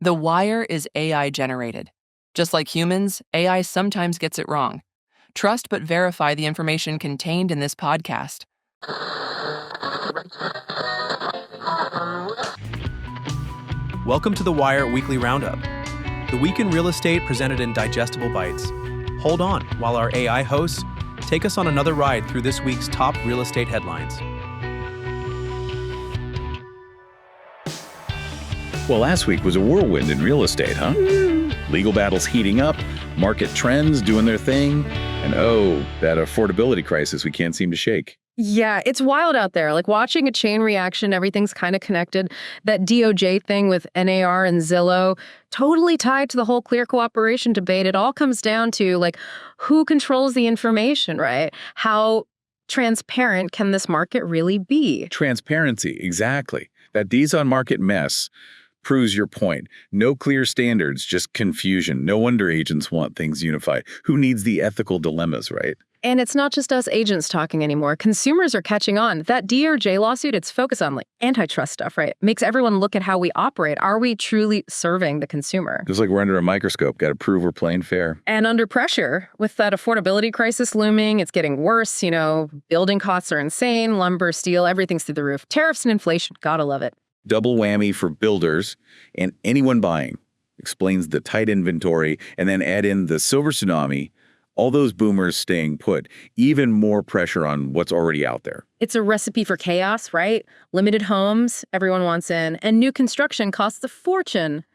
The Wire is AI generated. Just like humans, AI sometimes gets it wrong. Trust but verify the information contained in this podcast. Welcome to the Wire Weekly Roundup. The week in real estate presented in digestible bites. Hold on while our AI hosts take us on another ride through this week's top real estate headlines. Well, last week was a whirlwind in real estate, huh? Legal battles heating up, market trends doing their thing, and that affordability crisis we can't seem to shake. Yeah, it's wild out there. Like watching a chain reaction, everything's kind of connected. That DOJ thing with NAR and Zillow, totally tied to the whole clear cooperation debate. It all comes down to like who controls the information, right? How transparent can this market really be? Transparency, exactly. That D's on market mess proves your point. No clear standards, just confusion. No wonder agents want things unified. Who needs the ethical dilemmas, right? And it's not just us agents talking anymore. Consumers are catching on. That DOJ lawsuit, it's focused on like antitrust stuff, right? Makes everyone look at how we operate. Are we truly serving the consumer? Just like we're under a microscope, got to prove we're playing fair. And under pressure, with that affordability crisis looming, it's getting worse. Building costs are insane, lumber, steel, everything's through the roof. Tariffs and inflation, gotta love it. Double whammy for builders and anyone buying. Explains the tight inventory, and then add in the silver tsunami, all those boomers staying put, even more pressure on what's already out there. It's a recipe for chaos, right? Limited homes, everyone wants in, and new construction costs a fortune.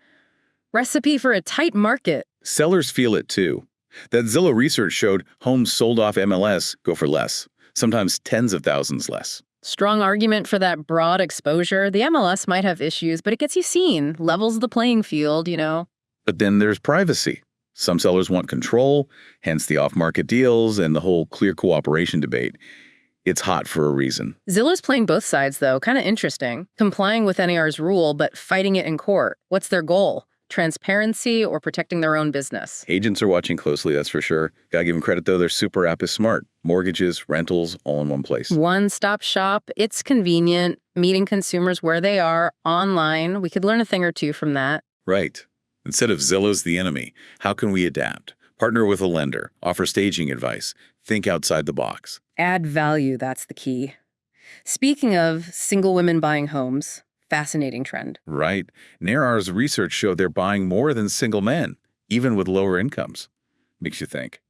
Recipe for a tight market. Sellers feel it too. That Zillow research showed homes sold off MLS go for less, sometimes tens of thousands less. Strong argument for that broad exposure. The MLS might have issues, but it gets you seen, levels the playing field, But then there's privacy. Some sellers want control, hence the off-market deals and the whole clear cooperation debate. It's hot for a reason. Zillow's playing both sides, though. Kind of interesting. Complying with NAR's rule, but fighting it in court. What's their goal? Transparency or protecting their own business? Agents are watching closely, that's for sure. Gotta give them credit, though. Their super app is smart. Mortgages, rentals, all in one place. One-stop shop. It's convenient. Meeting consumers where they are, online. We could learn a thing or two from that. Right. Instead of Zillow's the enemy, how can we adapt? Partner with a lender. Offer staging advice. Think outside the box. Add value, that's the key. Speaking of single women buying homes, fascinating trend. Right. NAR's research showed they're buying more than single men, even with lower incomes. Makes you think.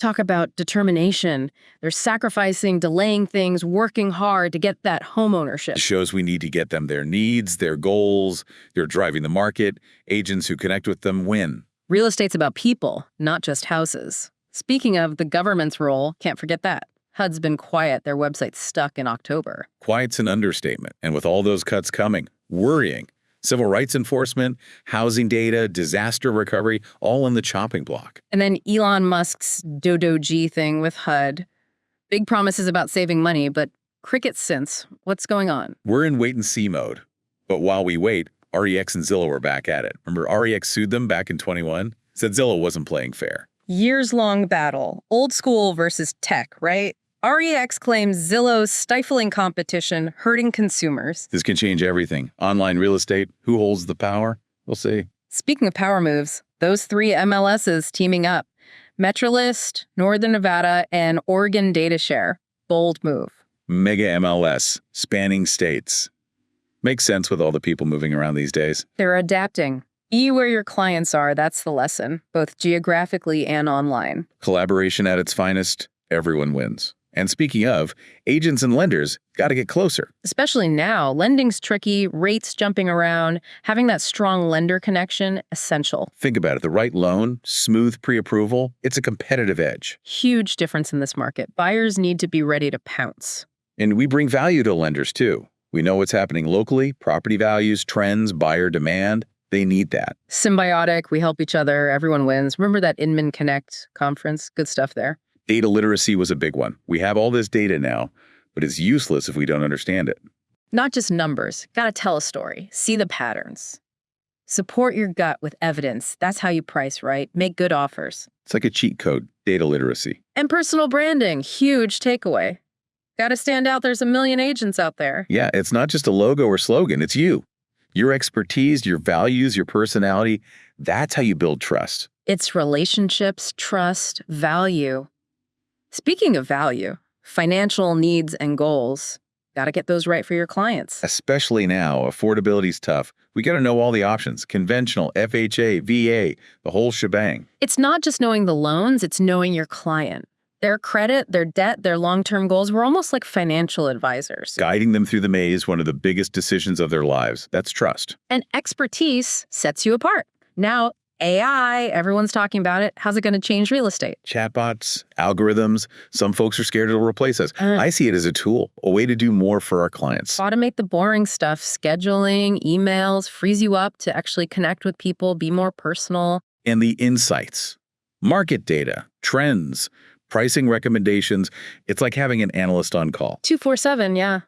Talk about determination. They're sacrificing, delaying things, working hard to get that home ownership. It shows we need to get them their needs, their goals. They're driving the market. Agents who connect with them win. Real estate's about people, not just houses. Speaking of the government's role, can't forget that. HUD's been quiet. Their website's stuck in October. Quiet's an understatement. And with all those cuts coming, worrying. Civil rights enforcement, housing data, disaster recovery, all in the chopping block. And then Elon Musk's DOGE thing with HUD. Big promises about saving money, but crickets since. What's going on? We're in wait-and-see mode. But while we wait, REX and Zillow are back at it. Remember, REX sued them back in 21? Said Zillow wasn't playing fair. Years-long battle. Old school versus tech, right? REX claims Zillow's stifling competition, hurting consumers. This can change everything. Online real estate, who holds the power? We'll see. Speaking of power moves, those three MLSs teaming up. Metrolist, Northern Nevada, and Oregon Data Share. Bold move. Mega MLS, spanning states. Makes sense with all the people moving around these days. They're adapting. Be where your clients are, that's the lesson, both geographically and online. Collaboration at its finest, everyone wins. And speaking of, agents and lenders got to get closer. Especially now, lending's tricky, rates jumping around. Having that strong lender connection, essential. Think about it. The right loan, smooth pre-approval, it's a competitive edge. Huge difference in this market. Buyers need to be ready to pounce. And we bring value to lenders, too. We know what's happening locally, property values, trends, buyer demand. They need that. Symbiotic, we help each other, everyone wins. Remember that Inman Connect conference? Good stuff there. Data literacy was a big one. We have all this data now, but it's useless if we don't understand it. Not just numbers. Gotta tell a story. See the patterns. Support your gut with evidence. That's how you price right. Make good offers. It's like a cheat code, data literacy. And personal branding. Huge takeaway. Gotta stand out. There's a million agents out there. Yeah, it's not just a logo or slogan. It's you. Your expertise, your values, your personality, that's how you build trust. It's relationships, trust, value. Speaking of value, financial needs and goals. Got to get those right for your clients. Especially now, affordability's tough. We got to know all the options. Conventional, FHA, VA, the whole shebang. It's not just knowing the loans, it's knowing your client. Their credit, their debt, their long-term goals. We're almost like financial advisors. Guiding them through the maze, one of the biggest decisions of their lives. That's trust. And expertise sets you apart. Now, AI, everyone's talking about it. How's it going to change real estate? Chatbots, algorithms, some folks are scared it'll replace us. I see it as a tool, a way to do more for our clients. Automate the boring stuff, scheduling, emails, frees you up to actually connect with people, be more personal. And the insights, market data, trends, pricing recommendations. It's like having an analyst on call. 24/7, yeah.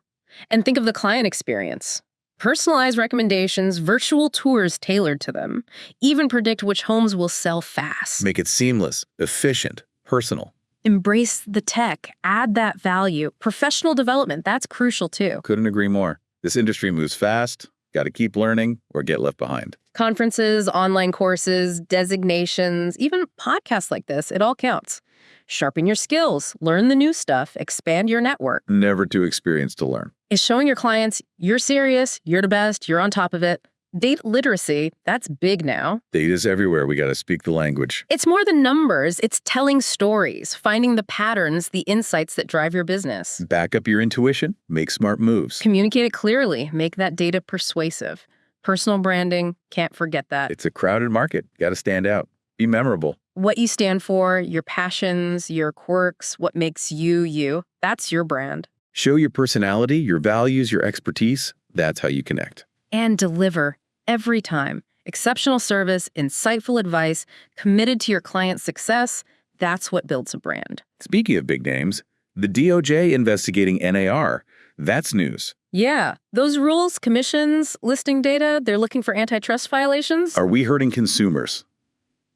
And think of the client experience. Personalized recommendations, virtual tours tailored to them, even predict which homes will sell fast. Make it seamless, efficient, personal. Embrace the tech, add that value. Professional development, that's crucial too. Couldn't agree more. This industry moves fast. Got to keep learning or get left behind. Conferences, online courses, designations, even podcasts like this, it all counts. Sharpen your skills, learn the new stuff, expand your network. Never too experienced to learn. Is showing your clients you're serious, you're the best, you're on top of it. Data literacy, that's big now. Data's everywhere. We got to speak the language. It's more than numbers. It's telling stories, finding the patterns, the insights that drive your business. Back up your intuition. Make smart moves. Communicate it clearly. Make that data persuasive. Personal branding, can't forget that. It's a crowded market. Got to stand out. Be memorable. What you stand for, your passions, your quirks, what makes you you, that's your brand. Show your personality, your values, your expertise. That's how you connect. And deliver every time. Exceptional service, insightful advice, committed to your client's success. That's what builds a brand. Speaking of big names, the DOJ investigating NAR. That's news. Yeah, those rules, commissions, listing data, they're looking for antitrust violations. Are we hurting consumers?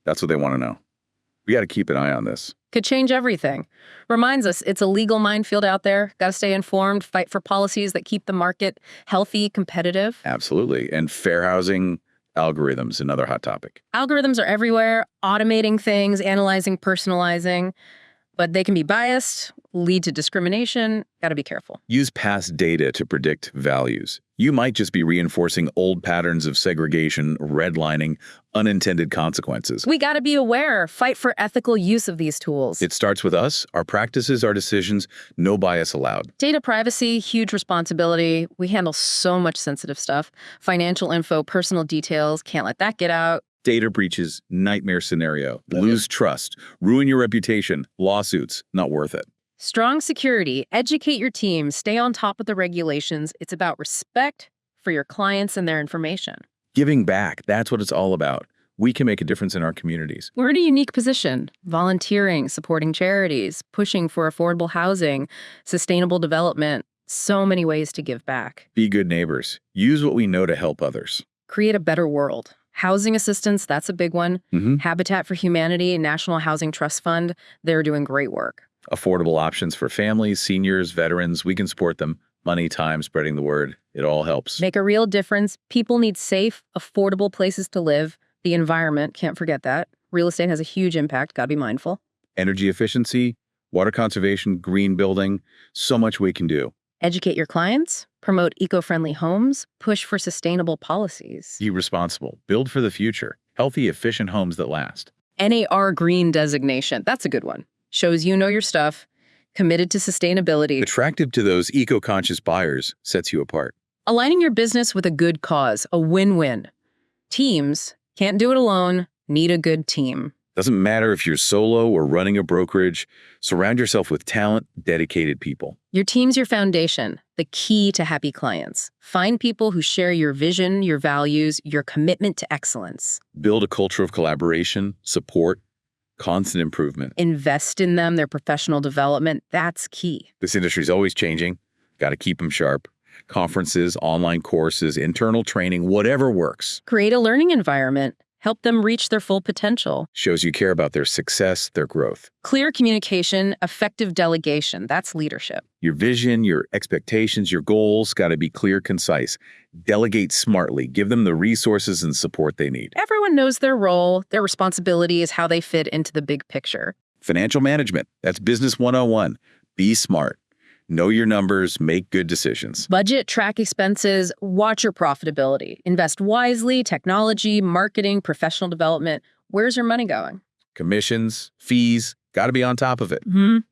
That's what they want to know. We got to keep an eye on this. Could change everything. Reminds us it's a legal minefield out there. Got to stay informed, fight for policies that keep the market healthy, competitive. Absolutely. And fair housing algorithms, another hot topic. Algorithms are everywhere, automating things, analyzing, personalizing, but they can be biased, lead to discrimination. Got to be careful. Use past data to predict values. You might just be reinforcing old patterns of segregation, redlining, unintended consequences. We got to be aware, fight for ethical use of these tools. It starts with us, our practices, our decisions, no bias allowed. Data privacy, huge responsibility. We handle so much sensitive stuff. Financial info, personal details, can't let that get out. Data breaches, nightmare scenario. Lose trust, ruin your reputation, lawsuits, not worth it. Strong security, educate your team, stay on top of the regulations. It's about respect for your clients and their information. Giving back, that's what it's all about. We can make a difference in our communities. We're in a unique position, volunteering, supporting charities, pushing for affordable housing, sustainable development, so many ways to give back. Be good neighbors. Use what we know to help others. Create a better world. Housing assistance, that's a big one. Habitat for Humanity, National Housing Trust Fund, they're doing great work. Affordable options for families, seniors, veterans. We can support them. Money, time, spreading the word. It all helps. Make a real difference. People need safe, affordable places to live. The environment, can't forget that. Real estate has a huge impact. Got to be mindful. Energy efficiency, water conservation, green building. So much we can do. Educate your clients. Promote eco-friendly homes. Push for sustainable policies. Be responsible. Build for the future. Healthy, efficient homes that last. NAR Green designation. That's a good one. Shows you know your stuff, committed to sustainability. Attractive to those eco-conscious buyers, sets you apart. Aligning your business with a good cause, a win-win. Teams can't do it alone, need a good team. Doesn't matter if you're solo or running a brokerage, surround yourself with talent, dedicated people. Your team's your foundation, the key to happy clients. Find people who share your vision, your values, your commitment to excellence. Build a culture of collaboration, support, constant improvement. Invest in them, their professional development. That's key. This industry's always changing. Got to keep them sharp. Conferences, online courses, internal training, whatever works. Create a learning environment. Help them reach their full potential. Shows you care about their success, their growth. Clear communication, effective delegation. That's leadership. Your vision, your expectations, your goals got to be clear, concise. Delegate smartly. Give them the resources and support they need. Everyone knows their role, their responsibility is how they fit into the big picture. Financial management. That's business 101. Be smart. Know your numbers, make good decisions. Budget, track expenses, watch your profitability. Invest wisely, technology, marketing, professional development. Where's your money going? Commissions, fees, got to be on top of it.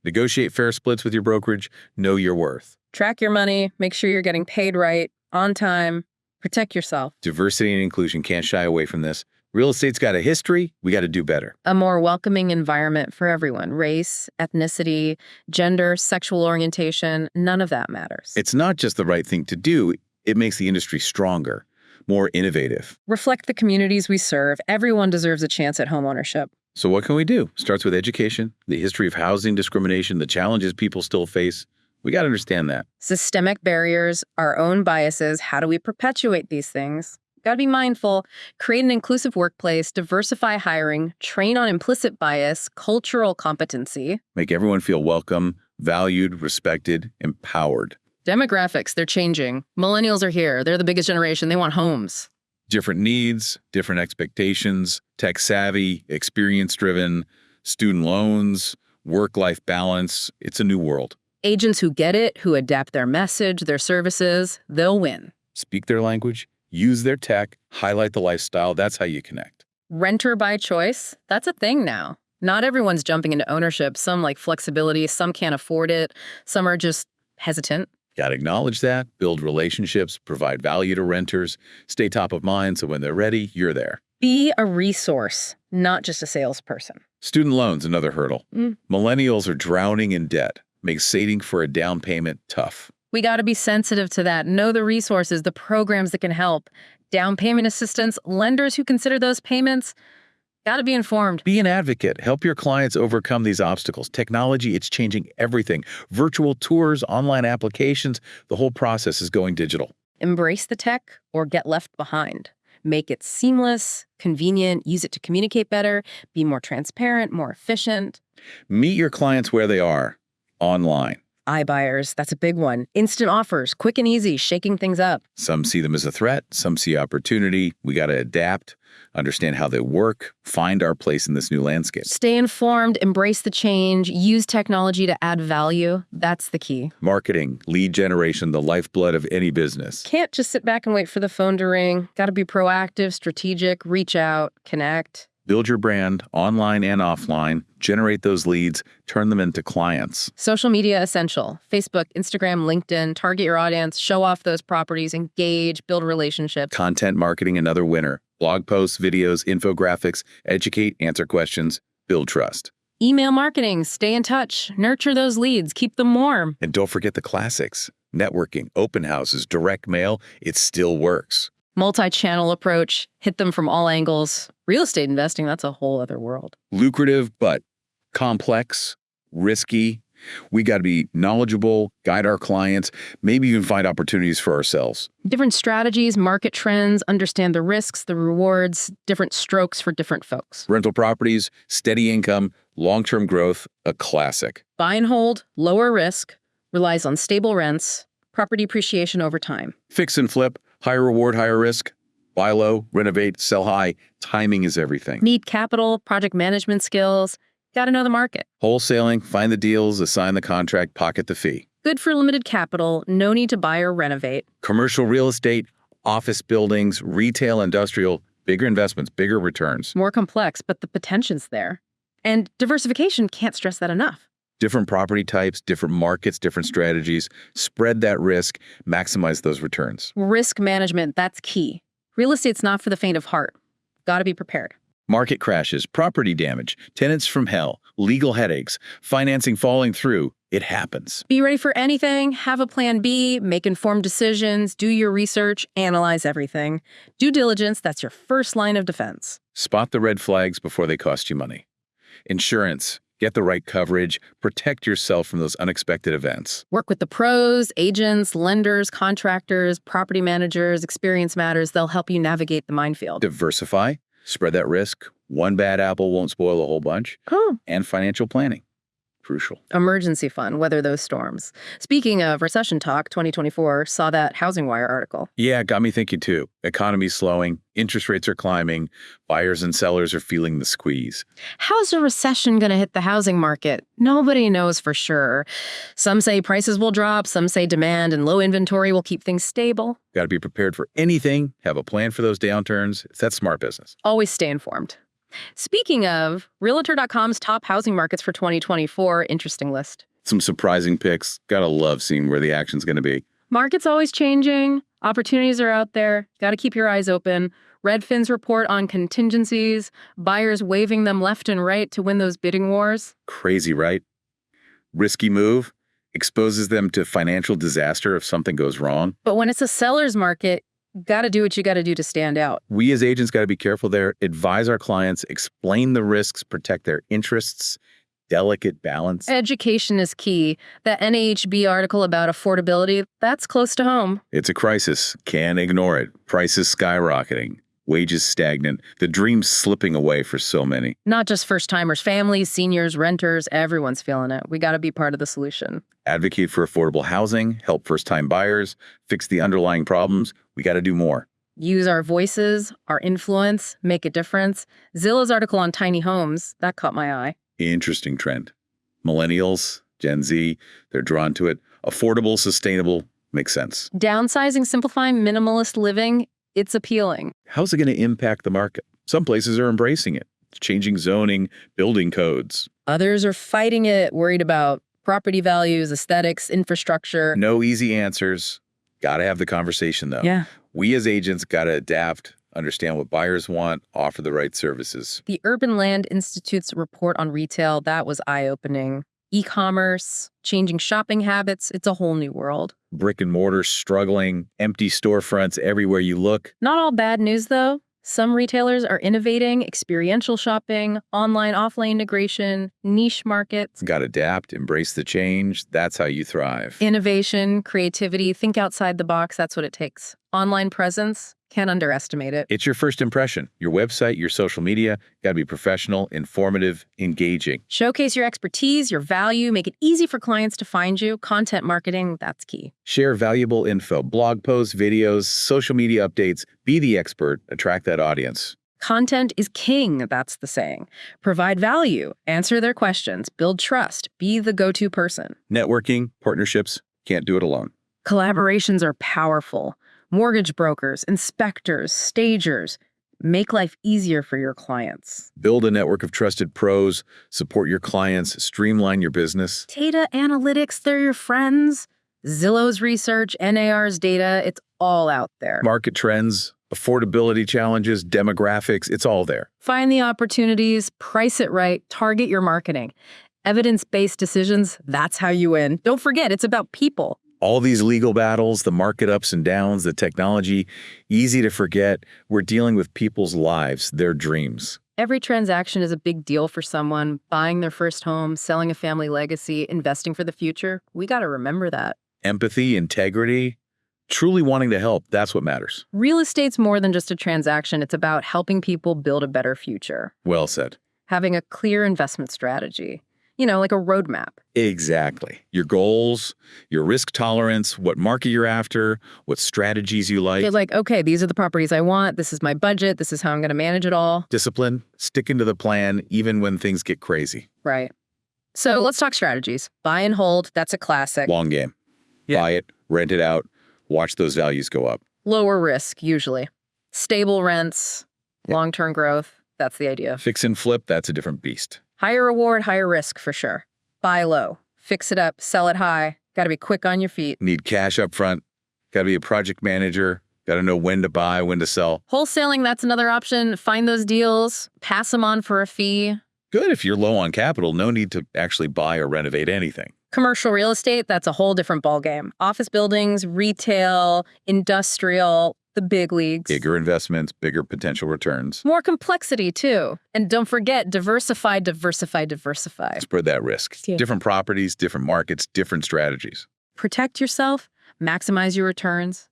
Negotiate fair splits with your brokerage. Know your worth. Track your money, make sure you're getting paid right, on time, protect yourself. Diversity and inclusion, can't shy away from this. Real estate's got a history, we got to do better. A more welcoming environment for everyone. Race, ethnicity, gender, sexual orientation, none of that matters. It's not just the right thing to do, it makes the industry stronger, more innovative. Reflect the communities we serve. Everyone deserves a chance at homeownership. So what can we do? Starts with education, the history of housing discrimination, the challenges people still face. We got to understand that. Systemic barriers, our own biases. How do we perpetuate these things? Got to be mindful, create an inclusive workplace, diversify hiring, train on implicit bias, cultural competency. Make everyone feel welcome, valued, respected, empowered. Demographics, they're changing. Millennials are here. They're the biggest generation. They want homes. Different needs, different expectations, tech savvy, experience driven, student loans, work-life balance. It's a new world. Agents who get it, who adapt their message, their services, they'll win. Speak their language. Use their tech, highlight the lifestyle. That's how you connect. Renter by choice, that's a thing now. Not everyone's jumping into ownership. Some like flexibility, some can't afford it, some are just hesitant. Got to acknowledge that, build relationships, provide value to renters, stay top of mind so when they're ready, you're there. Be a resource, not just a salesperson. Student loans, another hurdle. Millennials are drowning in debt. Makes saving for a down payment tough. We got to be sensitive to that. Know the resources, the programs that can help. Down payment assistance, lenders who consider those payments. Got to be informed. Be an advocate. Help your clients overcome these obstacles. Technology, it's changing everything. Virtual tours, online applications, the whole process is going digital. Embrace the tech or get left behind. Make it seamless, convenient, use it to communicate better, be more transparent, more efficient. Meet your clients where they are, online. iBuyers, that's a big one. Instant offers, quick and easy, shaking things up. Some see them as a threat, some see opportunity. We got to adapt, understand how they work, find our place in this new landscape. Stay informed, embrace the change, use technology to add value. That's the key. Marketing, lead generation, the lifeblood of any business. Can't just sit back and wait for the phone to ring. Got to be proactive, strategic, reach out, connect. Build your brand online and offline, generate those leads, turn them into clients. Social media essential. Facebook, Instagram, LinkedIn, target your audience, show off those properties, engage, build relationships. Content marketing, another winner. Blog posts, videos, infographics, educate, answer questions, build trust. Email marketing, stay in touch, nurture those leads, keep them warm. And don't forget the classics. Networking, open houses, direct mail, it still works. Multi-channel approach, hit them from all angles. Real estate investing, that's a whole other world. Lucrative, but complex, risky. We got to be knowledgeable, guide our clients, maybe even find opportunities for ourselves. Different strategies, market trends, understand the risks, the rewards, different strokes for different folks. Rental properties, steady income, long-term growth, a classic. Buy and hold, lower risk, relies on stable rents, property appreciation over time. Fix and flip, higher reward, higher risk. Buy low, renovate, sell high. Timing is everything. Need capital, project management skills. Got to know the market. Wholesaling, find the deals, assign the contract, pocket the fee. Good for limited capital, no need to buy or renovate. Commercial real estate, office buildings, retail, industrial, bigger investments, bigger returns. More complex, but the potential's there. And diversification, can't stress that enough. Different property types, different markets, different strategies. Spread that risk, maximize those returns. Risk management, that's key. Real estate's not for the faint of heart. Got to be prepared. Market crashes, property damage, tenants from hell, legal headaches, financing falling through. It happens. Be ready for anything, have a plan B, make informed decisions, do your research, analyze everything. Due diligence, that's your first line of defense. Spot the red flags before they cost you money. Insurance. Get the right coverage. Protect yourself from those unexpected events. Work with the pros, agents, lenders, contractors, property managers, experience matters. They'll help you navigate the minefield. Diversify. Spread that risk. One bad apple won't spoil a whole bunch. Oh. And financial planning. Crucial. Emergency fund, weather those storms. Speaking of recession talk, 2024 saw that Housing Wire article. Yeah, it got me thinking too. Economy's slowing, interest rates are climbing, buyers and sellers are feeling the squeeze. How's a recession going to hit the housing market? Nobody knows for sure. Some say prices will drop, some say demand and low inventory will keep things stable. Got to be prepared for anything, have a plan for those downturns. That's smart business. Always stay informed. Speaking of, Realtor.com's top housing markets for 2024, interesting list. Some surprising picks. Gotta love seeing where the action's going to be. Market's always changing. Opportunities are out there. Got to keep your eyes open. Redfin's report on contingencies, buyers waving them left and right to win those bidding wars. Crazy, right? Risky move. Exposes them to financial disaster if something goes wrong. But when it's a seller's market, got to do what you got to do to stand out. We as agents got to be careful there, advise our clients, explain the risks, protect their interests, delicate balance. Education is key. That NAHB article about affordability, that's close to home. It's a crisis. Can't ignore it. Prices skyrocketing. Wages stagnant. The dream's slipping away for so many. Not just first-timers, families, seniors, renters, everyone's feeling it. We got to be part of the solution. Advocate for affordable housing, help first-time buyers, fix the underlying problems. We got to do more. Use our voices, our influence, make a difference. Zillow's article on tiny homes, that caught my eye. Interesting trend. Millennials, Gen Z, they're drawn to it. Affordable, sustainable, makes sense. Downsizing, simplifying, minimalist living, it's appealing. How's it going to impact the market? Some places are embracing it. It's changing zoning, building codes. Others are fighting it, worried about property values, aesthetics, infrastructure. No easy answers. Got to have the conversation, though. Yeah. We as agents got to adapt, understand what buyers want, offer the right services. The Urban Land Institute's report on retail, that was eye-opening. E-commerce, changing shopping habits, it's a whole new world. Brick and mortar struggling, empty storefronts everywhere you look. Not all bad news, though. Some retailers are innovating, experiential shopping, online-offline integration, niche markets. Got to adapt, embrace the change. That's how you thrive. Innovation, creativity, think outside the box, that's what it takes. Online presence, can't underestimate it. It's your first impression. Your website, your social media, got to be professional, informative, engaging. Showcase your expertise, your value, make it easy for clients to find you. Content marketing, that's key. Share valuable info, blog posts, videos, social media updates. Be the expert, attract that audience. Content is king, that's the saying. Provide value, answer their questions, build trust, be the go-to person. Networking, partnerships, can't do it alone. Collaborations are powerful. Mortgage brokers, inspectors, stagers, make life easier for your clients. Build a network of trusted pros, support your clients, streamline your business. Data analytics, they're your friends. Zillow's research, NAR's data, it's all out there. Market trends, affordability challenges, demographics, it's all there. Find the opportunities, price it right, target your marketing. Evidence-based decisions, that's how you win. Don't forget, it's about people. All these legal battles, the market ups and downs, the technology, easy to forget. We're dealing with people's lives, their dreams. Every transaction is a big deal for someone. Buying their first home, selling a family legacy, investing for the future. We got to remember that. Empathy, integrity, truly wanting to help, that's what matters. Real estate's more than just a transaction. It's about helping people build a better future. Well said. Having a clear investment strategy. You know, like a roadmap. Exactly. Your goals, your risk tolerance, what market you're after, what strategies you like. You're like, okay, these are the properties I want. This is my budget. This is how I'm going to manage it all. Discipline, sticking to the plan, even when things get crazy. Right. So let's talk strategies. Buy and hold, that's a classic. Long game. Yeah. Buy it, rent it out, watch those values go up. Lower risk, usually. Stable rents, long-term growth, that's the idea. Fix and flip, that's a different beast. Higher reward, higher risk for sure. Buy low, fix it up, sell it high. Got to be quick on your feet. Need cash up front, got to be a project manager, got to know when to buy, when to sell. Wholesaling, that's another option. Find those deals, pass them on for a fee. Good if you're low on capital, no need to actually buy or renovate anything. Commercial real estate, that's a whole different ballgame. Office buildings, retail, industrial, the big leagues. Bigger investments, bigger potential returns. More complexity, too. And don't forget, diversify, diversify, diversify. Spread that risk. Yeah. Different properties, different markets, different strategies. Protect yourself, maximize your returns.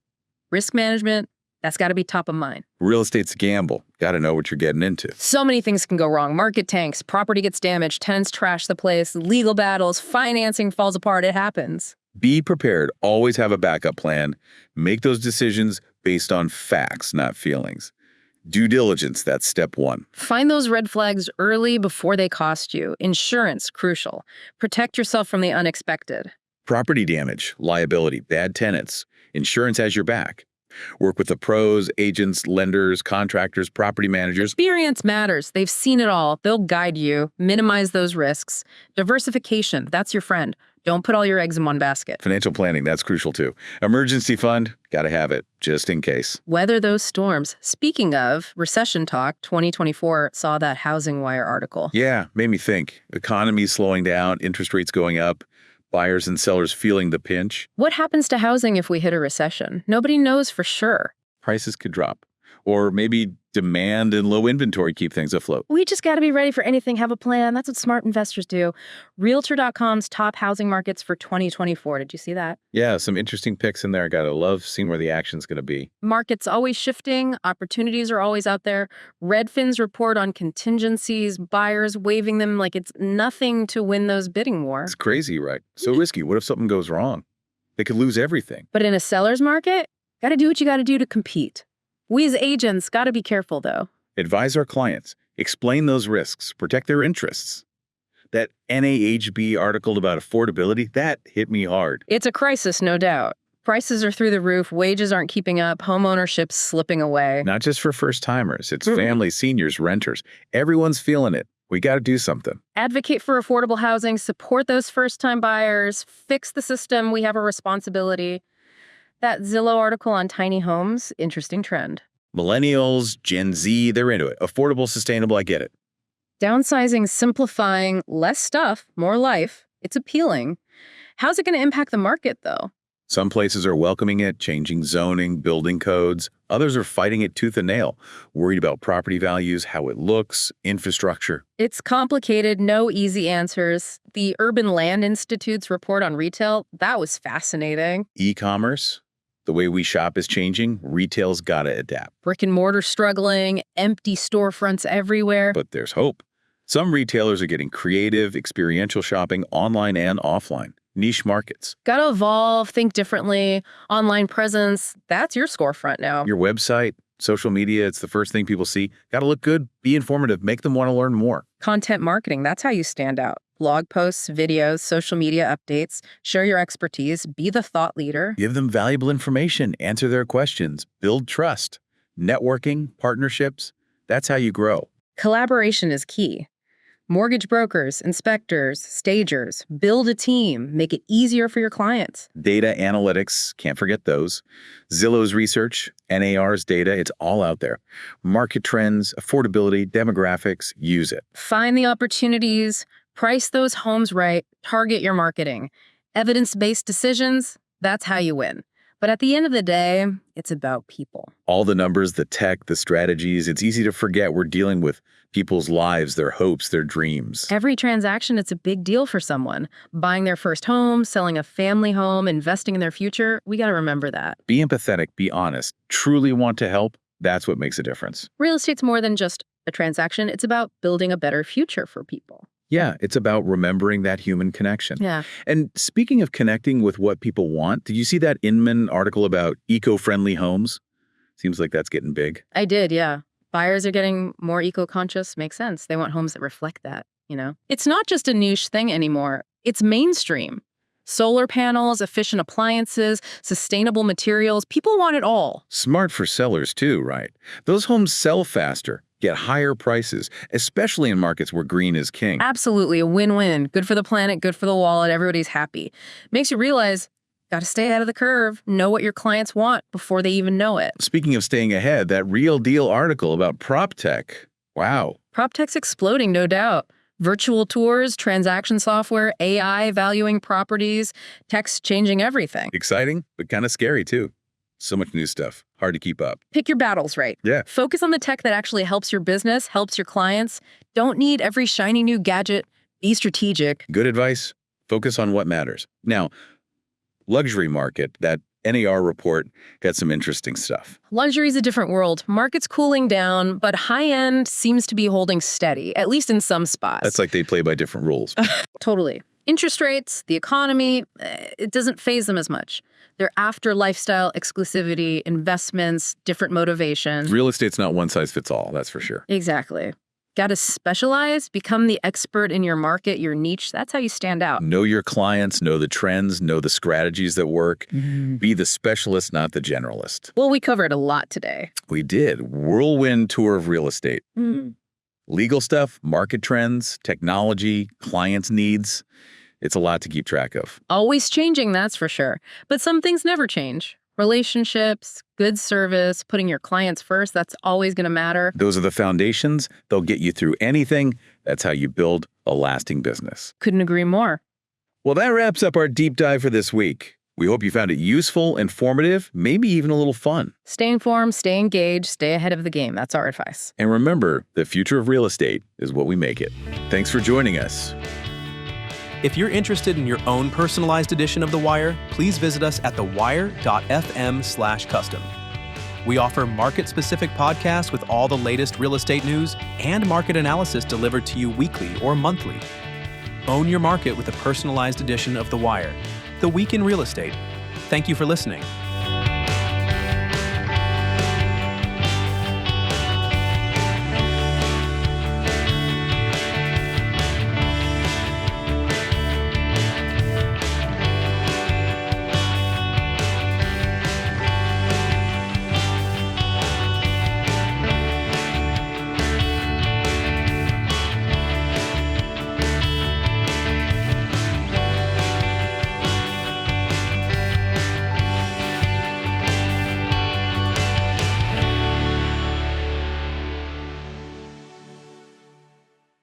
Risk management, that's got to be top of mind. Real estate's a gamble. got to know what you're getting into. So many things can go wrong. Market tanks, property gets damaged, tenants trash the place, legal battles, financing falls apart. It happens. Be prepared. Always have a backup plan. Make those decisions based on facts, not feelings. Due diligence, that's step one. Find those red flags early before they cost you. Insurance, crucial. Protect yourself from the unexpected. Property damage, liability, bad tenants. Insurance has your back. Work with the pros, agents, lenders, contractors, property managers. Experience matters. They've seen it all. They'll guide you. Minimize those risks. Diversification, that's your friend. Don't put all your eggs in one basket. Financial planning, that's crucial too. Emergency fund, gotta have it, just in case. Weather those storms. Speaking of recession talk, 2024 saw that Housing Wire article. Yeah, made me think. Economy's slowing down, interest rates going up, buyers and sellers feeling the pinch. What happens to housing if we hit a recession? Nobody knows for sure. Prices could drop. Or maybe demand and low inventory keep things afloat. We just got to be ready for anything, have a plan. That's what smart investors do. Realtor.com's top housing markets for 2024. Did you see that? Yeah, some interesting picks in there. Gotta love seeing where the action's gonna be. Market's always shifting. Opportunities are always out there. Redfin's report on contingencies, buyers waiving them like it's nothing to win those bidding wars. It's crazy, right? So risky. What if something goes wrong? They could lose everything. But in a seller's market, got to do what you got to do to compete. We as agents got to be careful, though. Advise our clients. Explain those risks. Protect their interests. That NAHB article about affordability, that hit me hard. It's a crisis, no doubt. Prices are through the roof, wages aren't keeping up, homeownership's slipping away. Not just for first-timers. It's families, seniors, renters. Everyone's feeling it. We got to do something. Advocate for affordable housing, support those first-time buyers, fix the system. We have a responsibility. That Zillow article on tiny homes, interesting trend. Millennials, Gen Z, they're into it. Affordable, sustainable, I get it. Downsizing, simplifying, less stuff, more life. It's appealing. How's it going to impact the market, though? Some places are welcoming it, changing zoning, building codes. Others are fighting it tooth and nail, worried about property values, how it looks, infrastructure. It's complicated, no easy answers. The Urban Land Institute's report on retail, that was fascinating. E-commerce, the way we shop is changing. Retail's got to adapt. Brick and mortar struggling, empty storefronts everywhere. But there's hope. Some retailers are getting creative, experiential shopping online and offline. Niche markets. Gotta evolve, think differently. Online presence, that's your storefront now. Your website, social media, it's the first thing people see. Gotta look good, be informative, make them want to learn more. Content marketing, that's how you stand out. Blog posts, videos, social media updates, share your expertise, be the thought leader. Give them valuable information, answer their questions, build trust. Networking, partnerships, that's how you grow. Collaboration is key. Mortgage brokers, inspectors, stagers, build a team, make it easier for your clients. Data analytics, can't forget those. Zillow's research, NAR's data, it's all out there. Market trends, affordability, demographics, use it. Find the opportunities, price those homes right, target your marketing. Evidence-based decisions, that's how you win. But at the end of the day, it's about people. All the numbers, the tech, the strategies, it's easy to forget we're dealing with people's lives, their hopes, their dreams. Every transaction, it's a big deal for someone. Buying their first home, selling a family home, investing in their future, we got to remember that. Be empathetic, be honest, truly want to help, that's what makes a difference. Real estate's more than just a transaction. It's about building a better future for people. Yeah, it's about remembering that human connection. Yeah. And speaking of connecting with what people want, did you see that Inman article about eco-friendly homes? Seems like that's getting big. I did, yeah. Buyers are getting more eco-conscious. Makes sense. They want homes that reflect that, you know? It's not just a niche thing anymore. It's mainstream. Solar panels, efficient appliances, sustainable materials. People want it all. Smart for sellers too, right? Those homes sell faster, get higher prices, especially in markets where green is king. Absolutely, a win-win. Good for the planet, good for the wallet, everybody's happy. Makes you realize, got to stay ahead of the curve, know what your clients want before they even know it. Speaking of staying ahead, that Real Deal article about prop tech. Wow. Prop tech's exploding, no doubt. Virtual tours, transaction software, AI valuing properties, tech's changing everything. Exciting, but kind of scary too. So much new stuff. Hard to keep up. Pick your battles right. Yeah. Focus on the tech that actually helps your business, helps your clients. Don't need every shiny new gadget. Be strategic. Good advice. Focus on what matters. Now, luxury market, that NAR report got some interesting stuff. Luxury's a different world. Market's cooling down, but high-end seems to be holding steady, at least in some spots. That's like they play by different rules. Totally. Interest rates, the economy, it doesn't faze them as much. They're after lifestyle, exclusivity, investments, different motivations. Real estate's not one size fits all, that's for sure. Exactly. Got to specialize, become the expert in your market, your niche. That's how you stand out. Know your clients, know the trends, know the strategies that work. Be the specialist, not the generalist. Well, we covered a lot today. We did. Whirlwind tour of real estate. Legal stuff, market trends, technology, clients' needs. It's a lot to keep track of. Always changing, that's for sure. But some things never change. Relationships, good service, putting your clients first, that's always going to matter. Those are the foundations. They'll get you through anything. That's how you build a lasting business. Couldn't agree more. Well, that wraps up our deep dive for this week. We hope you found it useful, informative, maybe even a little fun. Stay informed, stay engaged, stay ahead of the game. That's our advice. And remember, the future of real estate is what we make it. Thanks for joining us. If you're interested in your own personalized edition of The Wire, please visit us at thewire.fm/custom. We offer market-specific podcasts with all the latest real estate news and market analysis delivered to you weekly or monthly. Own your market with a personalized edition of The Wire, The Week in Real Estate. Thank you for listening.